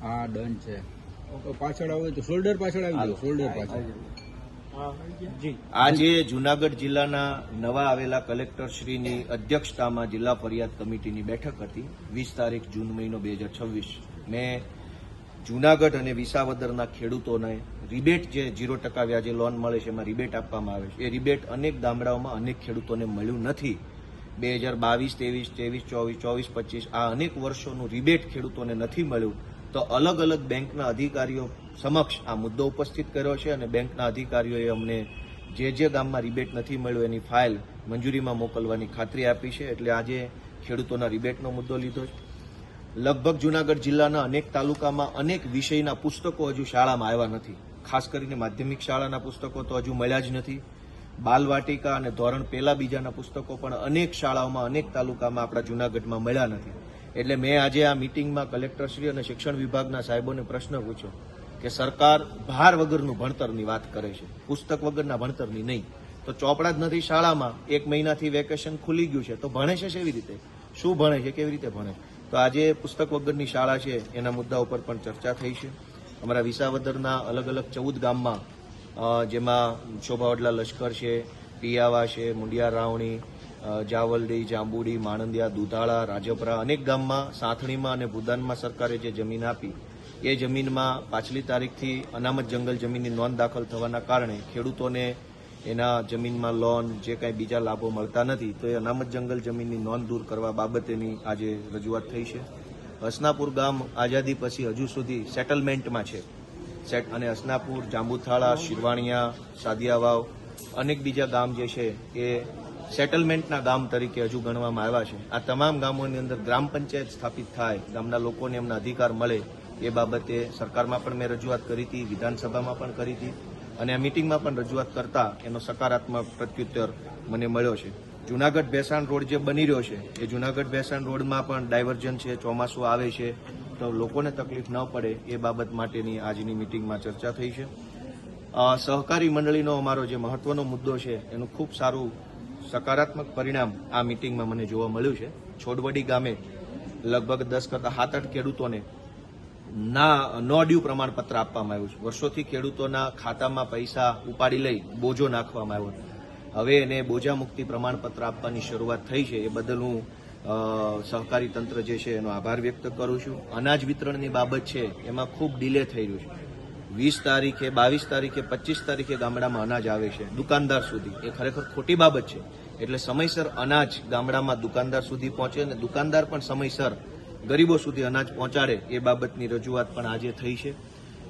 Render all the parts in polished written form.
હા ડન છે. પાછળ આવે તો શોલ્ડર પાછળ આવી જાવ. શોલ્ડર પાછળ. આજે જૂનાગઢ જિલ્લાના નવા આવેલા કલેક્ટરશ્રીની અધ્યક્ષતામાં જિલ્લા ફરિયાદ કમિટીની બેઠક હતી. 20 તારીખ જૂન મહિનો 2026. મેં જૂનાગઢ અને વિસાવદરના ખેડૂતોને રિબેટ જે 0% વ્યાજે લોન મળે છે એમાં રિબેટ આપવામાં આવે છે. એ રિબેટ અનેક ગામડાઓમાં અનેક ખેડૂતોને મળ્યું નથી. 2022, 23, 24, 24, 25 આ અનેક વર્ષોનું રિબેટ ખેડૂતોને નથી મળ્યું. તો અલગ અલગ બેંકના અધિકારીઓ સમક્ષ આ મુદ્દો ઉપસ્થિત કર્યો છે અને બેંકના અધિકારીઓએ અમને જે ગામમાં રિબેટ નથી મળ્યું એની ફાઇલ મંજૂરીમાં મોકલવાની ખાતરી આપી છે. એટલે આજે ખેડૂતોના રિબેટનો મુદ્દો લીધો છે. લગભગ જૂનાગઢ જિલ્લાના અનેક તાલુકામાં અનેક વિષયના પુસ્તકો હજુ શાળામાં આવ્યા નથી. ખાસ કરીને માધ્યમિક શાળાના પુસ્તકો તો હજુ મળ્યા જ નથી. બાલવાટિકા અને ધોરણ પહેલા બીજાના પુસ્તકો પણ અનેક શાળાઓમાં અનેક તાલુકામાં આપણા જૂનાગઢમાં મળ્યા નથી. એટલે મેં આજે આ મિટિંગમાં કલેક્ટરશ્રી અને શિક્ષણ વિભાગના સાહેબોને પ્રશ્ન પૂછ્યો કે સરકાર ભાર વગરનું ભણતરની વાત કરે છે, પુસ્તક વગરના ભણતરની નહીં. તો ચોપડા જ નથી શાળામાં, 1 મહિનાથી વેકેશન ખુલી ગયું છે, તો ભણે છે કેવી રીતે, શું ભણે છે, કેવી રીતે ભણે? તો આજે પુસ્તક વગરની શાળા છે એના મુદ્દા ઉપર પણ ચર્ચા થઈ છે. અમારા વિસાવદરના અલગ અલગ 14 ગામમાં જેમાં શોભાવડલા લશ્કર છે, પિયાવા છે, મુંડિયા રાવણી, જાવલડી, જાંબુડી, માણંદિયા, દુધાળા, રાજપરા અનેક ગામમાં સાંથણીમાં અને ભૂદાનમાં સરકારે જે જમીન આપી એ જમીનમાં પાછલી તારીખથી અનામત જંગલ જમીનની નોંધ દાખલ થવાના કારણે ખેડૂતોને એના જમીનમાં લોન જે કાંઈ બીજા લાભો મળતા નથી. તો એ અનામત જંગલ જમીનની નોંધ દૂર કરવા બાબતેની આજે રજૂઆત થઈ છે. હસનાપુર ગામ આઝાદી પછી હજુ સુધી સેટલમેન્ટમાં છે અને હસનાપુર, જાંબુથાળા, શિરવાણિયા, સાદિયાવાવ અનેક બીજા ગામ જે છે એ સેટલમેન્ટના ગામ તરીકે હજુ ગણવામાં આવ્યા છે. આ તમામ ગામોની અંદર ગ્રામ પંચાયત સ્થાપિત થાય, ગામના લોકોને એમના અધિકાર મળે એ બાબતે સરકારમાં પણ મેં રજૂઆત કરી હતી, વિધાનસભામાં પણ કરી હતી અને આ મિટિંગમાં પણ રજૂઆત કરતા એનો સકારાત્મક પ્રત્યુત્તર મને મળ્યો છે. જૂનાગઢ ભેસાણ રોડ જે બની રહ્યો છે એ જૂનાગઢ ભેસાણ રોડમાં પણ ડાયવર્ઝન છે, ચોમાસું આવે છે તો લોકોને તકલીફ ન પડે એ બાબત માટેની આજની મિટિંગમાં ચર્ચા થઈ છે. સહકારી મંડળીનો અમારો જે મહત્વનો મુદ્દો છે એનું ખૂબ સારું સકારાત્મક પરિણામ આ મિટિંગમાં મને જોવા મળ્યું છે. છોડવડી ગામે લગભગ 10 કરતા 7-8 ખેડૂતોને નો ડ્યુ પ્રમાણપત્ર આપવામાં આવ્યું છે. વર્ષોથી ખેડૂતોના ખાતામાં પૈસા ઉપાડી લઈ બોજો નાખવામાં આવ્યો. હવે એને બોજા મુક્તિ પ્રમાણપત્ર આપવાની શરૂઆત થઈ છે. એ બદલ હું સહકારી તંત્ર જે છે એનો આભાર વ્યક્ત કરું છું. અનાજ વિતરણની બાબત છે એમાં ખૂબ ડિલે થઈ રહ્યું છે. 20 તારીખે, 22 તારીખે, 25 તારીખે ગામડામાં અનાજ આવે છે દુકાનદાર સુધી. એ ખરેખર ખોટી બાબત છે. એટલે સમયસર અનાજ ગામડામાં દુકાનદાર સુધી પહોંચે અને દુકાનદાર પણ સમયસર ગરીબો સુધી અનાજ પહોંચાડે એ બાબતની રજૂઆત પણ આજે થઈ છે.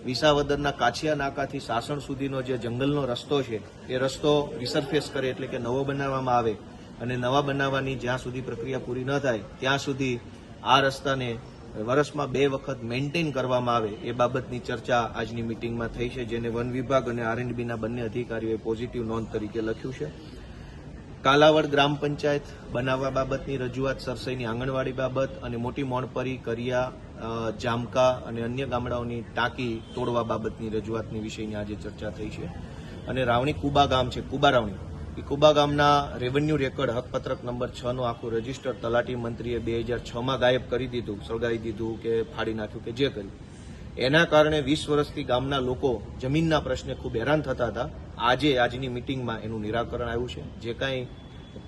વિસાવદરના કાછિયા નાકાથી સાસણ સુધીનો જે જંગલનો રસ્તો છે એ રસ્તો રિસરફેસ કરે એટલે કે નવો બનાવવામાં આવે અને નવા બનાવવાની જ્યાં સુધી પ્રક્રિયા પૂરી ન થાય ત્યાં સુધી આ રસ્તાને વર્ષમાં 2 વખત મેન્ટેન કરવામાં આવે એ બાબતની ચર્ચા આજની મિટિંગમાં થઈ છે, જેને વન વિભાગ અને R&Bના બંને અધિકારીઓએ પોઝિટિવ નોંધ તરીકે લખ્યું છે. કાલાવડ ગ્રામ પંચાયત બનાવવા બાબતની રજૂઆત, સરસઈની આંગણવાડી બાબત અને મોટી મોણપરી, કરિયા, જામકા અને અન્ય ગામડાઓની ટાંકી તોડવા બાબતની રજૂઆતની વિષયની આજે ચર્ચા થઈ છે. અને રાવણી કુબા ગામ છે, કુબા રાવણી, એ કુબા ગામના રેવન્યુ રેકર્ડ હકપત્રક નંબર 6 નું આખું રજીસ્ટર તલાટી મંત્રીએ 2006માં ગાયબ કરી દીધું, સળગાવી દીધું કે ફાડી નાખ્યું કે જે કર્યું. એના કારણે 20 વર્ષથી ગામના લોકો જમીનના પ્રશ્ને ખૂબ હેરાન થતા હતા. આજની મિટિંગમાં એનું નિરાકરણ આવ્યું છે. જે કાંઈ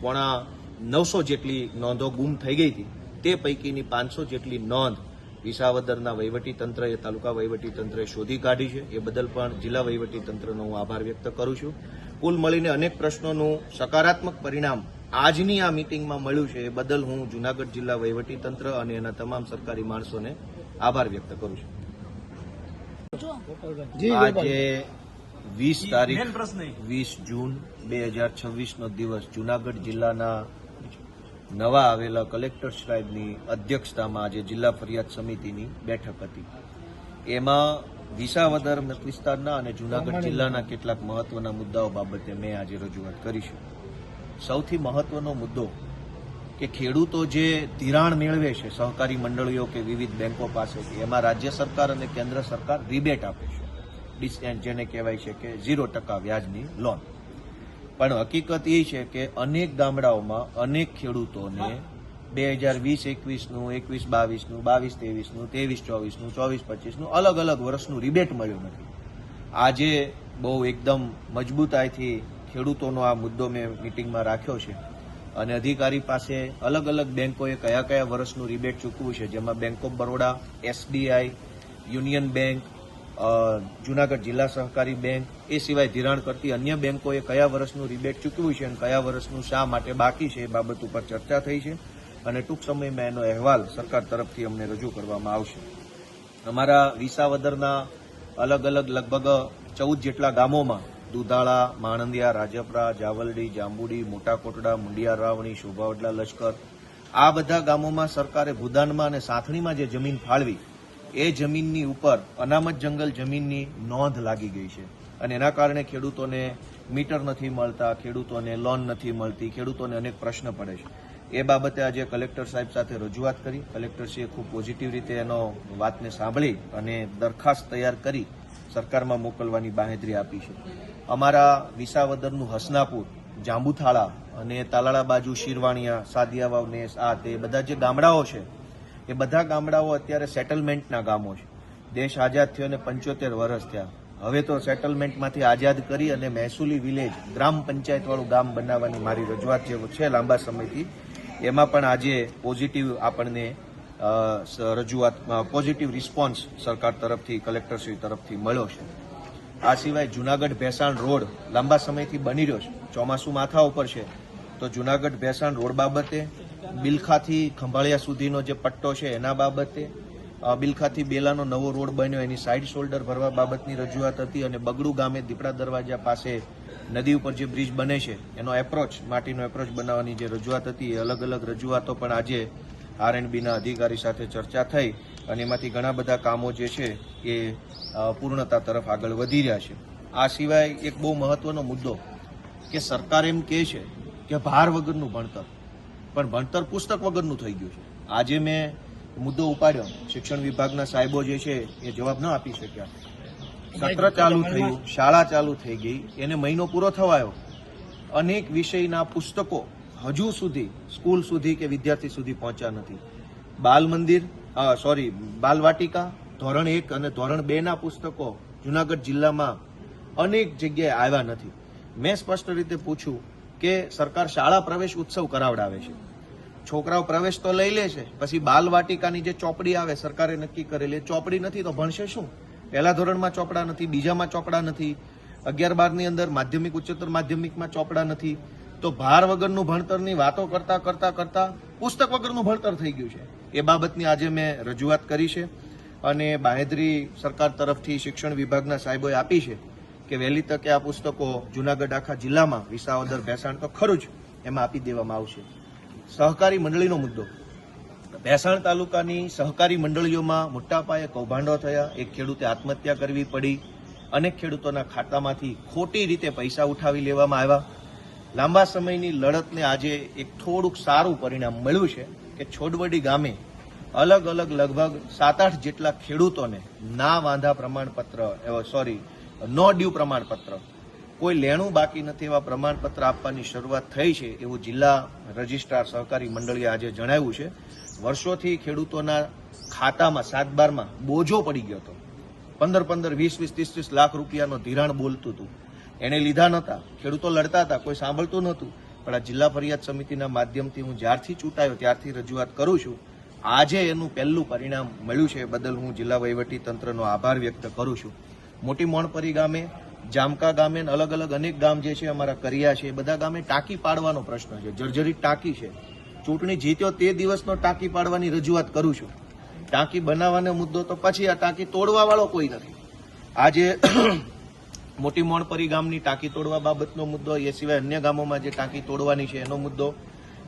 950 જેટલી નોંધો ગુમ થઈ ગઈ હતી તે પૈકીની 500 જેટલી નોંધ વિસાવદરના વહીવટીતંત્રએ, તાલુકા વહીવટીતંત્રએ શોધી કાઢી છે. એ બદલ પણ જિલ્લા વહીવટીતંત્રનો હું આભાર વ્યક્ત કરું છું. કુલ મળીને અનેક પ્રશ્નોનું સકારાત્મક પરિણામ આજની આ મિટિંગમાં મળ્યું છે. એ બદલ હું જૂનાગઢ જિલ્લા વહીવટીતંત્ર અને એના તમામ સરકારી માણસોને આભાર વ્યક્ત કરું છું. આજે 20 તારીખ 20 જૂન 2026નો દિવસ જૂનાગઢ જિલ્લાના નવા આવેલા કલેક્ટર સાહેબની અધ્યક્ષતામાં આજે જિલ્લા ફરિયાદ સમિતિની બેઠક હતી. એમાં વિસાવદર મત વિસ્તારના અને જૂનાગઢ જિલ્લાના કેટલાક મહત્વના મુદ્દાઓ બાબતે મેં આજે રજૂઆત કરી છે. સૌથી મહત્વનો મુદ્દો કે ખેડૂતો જે ધિરાણ મેળવે છે સહકારી મંડળીઓ કે વિવિધ બેંકો પાસેથી, એમાં રાજ્ય સરકાર અને કેન્દ્ર સરકાર રિબેટ આપે છે, જેને કહેવાય છે કે 0% વ્યાજની લોન. પણ હકીકત એ છે કે અનેક ગામડાઓમાં અનેક ખેડૂતોને 2020-21નું, 21-22નું, 22-23નું, 23-24નું, 24-25નું અલગ અલગ વર્ષનું રિબેટ મળ્યું નથી. આજે બહુ એકદમ મજબૂતાઈથી ખેડૂતોનો આ મુદ્દો મેં મિટિંગમાં રાખ્યો છે અને અધિકારી પાસે અલગ અલગ બેંકોએ કયા કયા વર્ષનું રિબેટ ચૂકવ્યું છે, જેમાં bank of Baroda, SBI, union bank, Junagadh જિલ્લા સહકારી બેંક, એ સિવાય ધિરાણ કરતી અન્ય બેંકોએ કયા વર્ષનું રિબેટ ચૂકવ્યું છે અને કયા વર્ષનું શા માટે બાકી છે એ બાબત ઉપર ચર્ચા થઈ છે અને ટૂંક સમયમાં એનો અહેવાલ સરકાર તરફથી અમને રજૂ કરવામાં આવશે. અમારા વિસાવદરના અલગ અલગ લગભગ 14 જેટલા ગામોમાં દુધાળા, માણંદિયા, રાજપરા, જાવલડી, જાંબુડી, મોટા કોટડા, મુંડિયા રાવણી, શોભાવડલા, લશ્કર, આ બધા ગામોમાં સરકારે ભૂદાનમાં અને સાથણીમાં જે જમીન ફાળવી એ જમીનની ઉપર અનામત જંગલ જમીનની નોંધ લાગી ગઈ છે અને એના કારણે ખેડૂતોને મીટર નથી મળતા, ખેડૂતોને લોન નથી મળતી, ખેડૂતોને અનેક પ્રશ્ન પડે છે. એ બાબતે આજે કલેક્ટર સાહેબ સાથે રજૂઆત કરી. કલેક્ટરશ્રીએ ખૂબ પોઝિટિવ રીતે એનો વાતને સાંભળી અને દરખાસ્ત તૈયાર કરી સરકારમાં મોકલવાની બાંહેધરી આપી છે. અમારા વિસાવદરનું હસનાપુર, જાંબુથાળા અને તાલાળા બાજુ શિરવાણિયા, સાદિયાવાવ, નેસ, આ તે બધા જે ગામડાઓ છે એ બધા ગામડાઓ અત્યારે સેટલમેન્ટના ગામો છે. દેશ આઝાદ થયો અને 75 વર્ષ થયા. હવે તો સેટલમેન્ટમાંથી આઝાદ કરી અને મહેસૂલી વિલેજ, ગ્રામ પંચાયતવાળું ગામ બનાવવાની મારી રજૂઆત જે છે લાંબા સમયથી, એમાં પણ આજે પોઝિટિવ આપણને રજૂઆત, પોઝિટિવ રિસ્પોન્સ સરકાર તરફથી, કલેક્ટરશ્રી તરફથી મળ્યો છે. આ સિવાય જુનાગઢ ભેસાણ રોડ લાંબા સમયથી બની રહ્યો છે, ચોમાસું માથા ઉપર છે, તો જુનાગઢ ભેસાણ રોડ બાબતે, બિલખાથી ખંભાળિયા સુધીનો જે પટ્ટો છે એના બાબતે, બિલખાથી બેલાનો નવો રોડ બન્યો એની સાઇડ શોલ્ડર ભરવા બાબતની રજૂઆત હતી અને બગડુ ગામે દીપડા દરવાજા પાસે નદી ઉપર જે બ્રિજ બને છે એનો એપ્રોચ, માટીનો એપ્રોચ બનાવવાની જે રજૂઆત હતી એ અલગ અલગ રજૂઆતો પણ આજે R&Bના અધિકારી સાથે ચર્ચા થઈ અને એમાંથી ઘણા બધા કામો જે છે એ પૂર્ણતા તરફ આગળ વધી રહ્યા છે. આ સિવાય એક બહુ મહત્વનો મુદ્દો કે સરકાર એમ કહે છે કે ભાર વગરનું ભણતર, પણ ભણતર પુસ્તક વગરનું થઈ ગયું છે. આજે મેં મુદ્દો ઉપાડ્યો, શિક્ષણ વિભાગના સાહેબો જે છે એ જવાબ ન આપી શક્યા. સત્ર ચાલુ થયું, શાળા ચાલુ થઈ ગઈ, એને મહિનો પૂરો થવાયો, અનેક વિષયના પુસ્તકો હજુ સુધી સ્કૂલ સુધી કે વિદ્યાર્થી સુધી પહોંચ્યા નથી. બાલ મંદિર, બાલવાટિકા, ધોરણ 1 અને ધોરણ 2 ના પુસ્તકો જુનાગઢ જિલ્લામાં અનેક જગ્યાએ આવ્યા નથી. મેં સ્પષ્ટ રીતે પૂછ્યું કે સરકાર શાળા પ્રવેશ ઉત્સવ કરાવડાવે છે, છોકરાઓ પ્રવેશ તો લઈ લે છે, પછી બાલવાટિકાની જે ચોપડી આવે સરકારે નક્કી કરેલી ચોપડી નથી તો ભણશે શું? પહેલા ધોરણમાં ચોપડા નથી, બીજામાં ચોપડા નથી, 11-12 ની અંદર માધ્યમિક, ઉચ્ચતર માધ્યમિકમાં ચોપડા નથી. તો ભાર વગરનું ભણતરની વાતો કરતા કરતા કરતા પુસ્તક વગરનું ભણતર થઈ ગયું છે. એ બાબતની આજે મેં રજૂઆત કરી છે અને બાંહેધરી સરકાર તરફથી શિક્ષણ વિભાગના સાહેબોએ આપી છે કે વહેલી તકે આ પુસ્તકો જુનાગઢ આખા જિલ્લામાં, વિસાવદર, ભેસાણ તો ખરું જ, એમાં આપી દેવામાં આવશે. સહકારી મંડળીનો મુદ્દો, ભેસાણ તાલુકાની સહકારી મંડળીઓમાં મોટા પાયે કૌભાંડો થયા. એક ખેડૂતે આત્મહત્યા કરવી પડી, અનેક ખેડૂતોના ખાતામાંથી ખોટી રીતે પૈસા ઉઠાવી લેવામાં આવ્યા. લાંબા સમયની લડતને આજે એક થોડુંક સારું પરિણામ મળ્યું છે કે છોડવડી ગામે અલગ અલગ લગભગ 7-8 જેટલા ખેડૂતોને ના વાંધા પ્રમાણપત્ર, નો ડ્યુ પ્રમાણપત્ર, કોઈ લેણું બાકી નથી એવા પ્રમાણપત્ર આપવાની શરૂઆત થઈ છે એવું જિલ્લા રજિસ્ટ્રાર સહકારી મંડળીએ આજે જણાવ્યું છે. વર્ષોથી ખેડૂતોના ખાતામાં 7-12માં બોજો પડી ગયો હતો, 15-15, 20-20, 30-30 લાખ રૂપિયાનો ધિરાણ બોલતું હતું, એને લીધા નહોતા, ખેડૂતો લડતા હતા, કોઈ સાંભળતું નહોતું. પણ આ જિલ્લા ફરિયાદ સમિતિના માધ્યમથી હું જ્યારથી ચૂંટાયો ત્યારથી રજૂઆત કરું છું. આજે એનું પહેલું પરિણામ મળ્યું છે, બદલ હું જિલ્લા વહીવટી તંત્રનો આભાર વ્યક્ત કરું છું. મોટી મોણપરી ગામે, જામકા ગામે, અલગ અલગ અનેક ગામ જે છે અમારા કર્યા છે, એ બધા ગામે ટાંકી પાડવાનો પ્રશ્ન છે, જર્જરિત ટાંકી છે. ચૂંટણી જીત્યો તે દિવસનો ટાંકી પાડવાની રજૂઆત કરું છું. ટાંકી બનાવવાનો મુદ્દો તો પછી, આ ટાંકી તોડવા વાળો કોઈ નથી. આજે મોટી મોણપરી ગામની ટાંકી તોડવા બાબતનો મુદ્દો, એ સિવાય અન્ય ગામોમાં જે ટાંકી તોડવાની છે એનો મુદ્દો,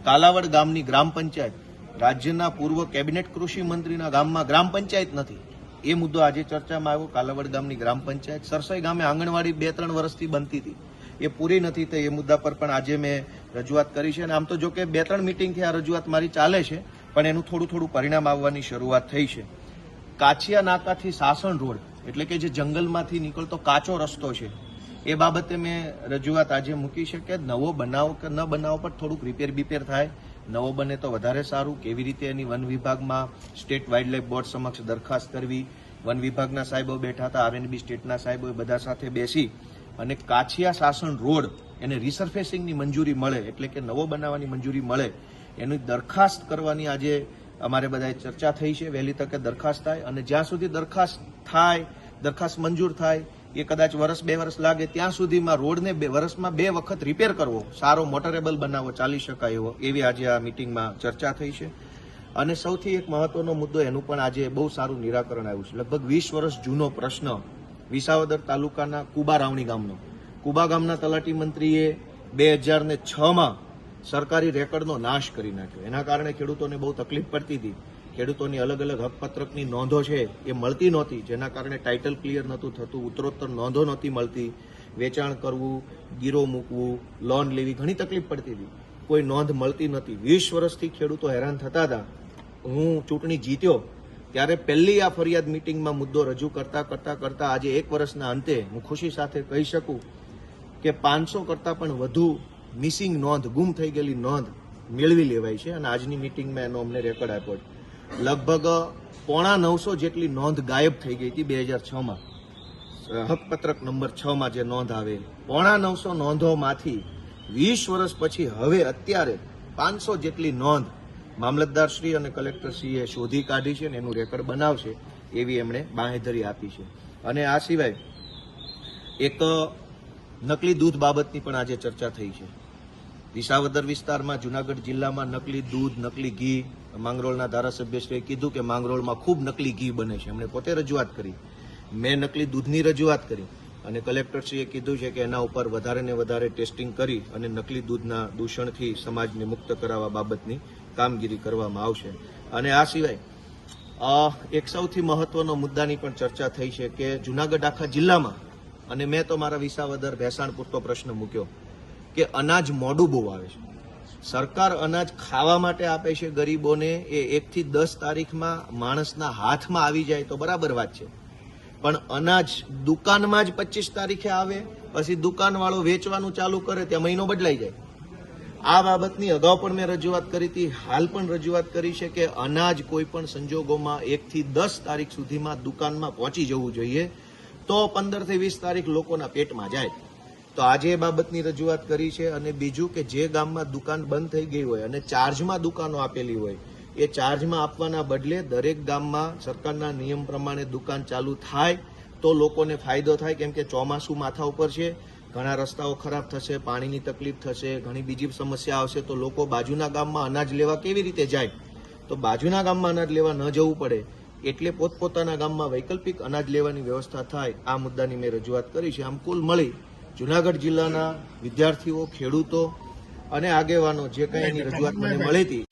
કાલાવડ ગામની ગ્રામ પંચાયત, રાજ્યના પૂર્વ કેબિનેટ કૃષિ મંત્રીના ગામમાં ગ્રામ પંચાયત નથી, એ મુદ્દો આજે ચર્ચામાં આવ્યો. કાલાવડ ગામની ગ્રામ પંચાયત, સરસાઈ ગામે આંગણવાડી 2-3 વર્ષથી બનતી હતી, એ પૂરી નથી થઈ, એ મુદ્દા પર પણ આજે મેં રજૂઆત કરી છે. અને આમ તો જો કે 2-3 મિટિંગથી આ રજૂઆત મારી ચાલે છે, પણ એનું થોડું પરિણામ આવવાની શરૂઆત થઈ છે. કાછિયા નાકાથી સાસણ રોડ, એટલે કે જે જંગલમાંથી નીકળતો કાચો રસ્તો છે, એ બાબતે મેં રજૂઆત આજે મૂકી છે કે નવો બનાવ કે ન બનાવ પર થોડુંક રિપેર થાય, નવો બને તો વધારે સારું. કેવી રીતે એની વન વિભાગમાં સ્ટેટ વાઇલ્ડ બોર્ડ સમક્ષ દરખાસ્ત કરવી. વન વિભાગના સાહેબો બેઠા હતા, આરએનબી સ્ટેટના સાહેબો, બધા સાથે બેસી અને કાછિયા શાસન રોડ એને રિસર્ફેસિંગની મંજૂરી મળે, એટલે કે નવો બનાવવાની મંજૂરી મળે, એની દરખાસ્ત કરવાની આજે અમારે બધાએ ચર્ચા થઈ છે. વહેલી તકે દરખાસ્ત થાય અને જ્યાં સુધી દરખાસ્ત મંજૂર થાય એ કદાચ વર્ષ 2 વર્ષ લાગે ત્યાં સુધીમાં રોડને વર્ષમાં 2 વખત રિપેર કરવો, સારો મોટરેબલ બનાવવો, ચાલી શકાય એવો, એવી આજે આ મિટિંગમાં ચર્ચા થઈ છે. અને સૌથી એક મહત્વનો મુદ્દો, એનું પણ આજે બહુ સારું નિરાકરણ આવ્યું છે. લગભગ 20 વર્ષ જૂનો પ્રશ્ન વિસાવદર તાલુકાના કુબા રાવણી ગામનો. કુબા ગામના તલાટી મંત્રીએ 2006માં સરકારી રેકર્ડનો નાશ કરી નાખ્યો. એના કારણે ખેડૂતોને બહુ તકલીફ પડતી હતી. ખેડૂતોની અલગ અલગ હકપત્રકની નોંધો છે એ મળતી નહોતી, જેના કારણે ટાઇટલ ક્લિયર નહોતું થતું, ઉત્તરોત્તર નોંધો નહોતી મળતી, વેચાણ કરવું, ગીરો મૂકવું, લોન લેવી, ઘણી તકલીફ પડતી હતી. કોઈ નોંધ મળતી નહોતી. 20 વર્ષથી ખેડૂતો હેરાન થતા હતા. હું ચૂંટણી જીત્યો ત્યારે પહેલી આ ફરિયાદ મિટિંગમાં મુદ્દો રજૂ કરતા આજે 1 વર્ષના અંતે હું ખુશી સાથે કહી શકું કે 500 કરતાં પણ વધુ મિસિંગ નોંધ, ગુમ થઈ ગયેલી નોંધ મેળવી લેવાય છે. અને આજની મિટિંગમાં એનો અમને રેકોર્ડ આપ્યો છે. લગભગ 950 જેટલી નોંધ ગાયબ થઈ ગઈ હતી 2006માં. હકપત્રક નંબર 6માં જે નોંધ આવે, 950 નોંધોમાંથી 20 વર્ષ પછી હવે અત્યારે 500 જેટલી નોંધ મામલતદારશ્રી અને કલેક્ટરશ્રીએ શોધી કાઢી છે અને એનું રેકર્ડ બનાવશે એવી એમણે બાંહેધરી આપી છે. અને આ સિવાય એક નકલી દૂધ બાબતની પણ આજે ચર્ચા થઈ છે. વિસાવદર વિસ્તારમાં, જુનાગઢ જિલ્લામાં નકલી દૂધ, નકલી ઘી, માંગરોળના ધારાસભ્યશ્રીએ કીધું કે માંગરોળમાં ખૂબ નકલી ઘી બને છે. એમણે પોતે રજૂઆત કરી, મેં નકલી દૂધની રજૂઆત કરી અને કલેક્ટરશ્રીએ કીધું છે કે એના ઉપર વધારે ને વધારે ટેસ્ટિંગ કરી અને નકલી દૂધના દૂષણથી સમાજને મુક્ત કરાવવા બાબતની કામગીરી કરવામાં આવશે. અને આ સિવાય એક સૌથી મહત્વનો મુદ્દાની પણ ચર્ચા થઈ છે કે જુનાગઢ આખા જિલ્લામાં, અને મેં તો મારા વિસાવદર ભેસાણ પૂરતો પ્રશ્ન મૂક્યો કે અનાજ મોડું બહુ આવે છે. સરકાર અનાજ ખાવા માટે આપે છે ગરીબોને, એ 1 થી 10 તારીખમાં માણસના હાથમાં આવી જાય તો બરાબર વાત છે, પણ અનાજ દુકાનમાં જ 25 તારીખે આવે, પછી દુકાનવાળો વેચવાનું ચાલુ કરે ત્યાં મહિનો બદલાઈ જાય. આ બાબતની અગાઉ પણ મેં રજૂઆત કરી હતી, હાલ પણ રજૂઆત કરી છે કે અનાજ કોઈ પણ સંજોગોમાં 1 થી 10 તારીખ સુધીમાં દુકાનમાં પહોંચી જવું જોઈએ, તો 15 થી 20 તારીખ લોકોના પેટમાં જાય. તો આજે એ બાબતની રજૂઆત કરી છે. અને બીજું કે જે ગામમાં દુકાન બંધ થઈ ગઈ હોય અને ચાર્જમાં દુકાનો આપેલી હોય, એ ચાર્જમાં આપવાના બદલે દરેક ગામમાં સરકારના નિયમ પ્રમાણે દુકાન ચાલુ થાય તો લોકોને ફાયદો થાય. કેમ કે ચોમાસું માથા ઉપર છે, ઘણા રસ્તાઓ ખરાબ થશે, પાણીની તકલીફ થશે, ઘણી બીજી સમસ્યા આવશે, તો લોકો બાજુના ગામમાં અનાજ લેવા કેવી રીતે જાય? તો બાજુના ગામમાં અનાજ લેવા ન જવું પડે, એટલે પોતપોતાના ગામમાં વૈકલ્પિક અનાજ લેવાની વ્યવસ્થા થાય. આ મુદ્દાની મેં રજૂઆત કરી છે. આમ કુલ મળી જુનાગઢ જિલ્લાના વિદ્યાર્થીઓ, ખેડૂતો અને આગેવાનો જે કંઈ એની રજૂઆત મને મળી હતી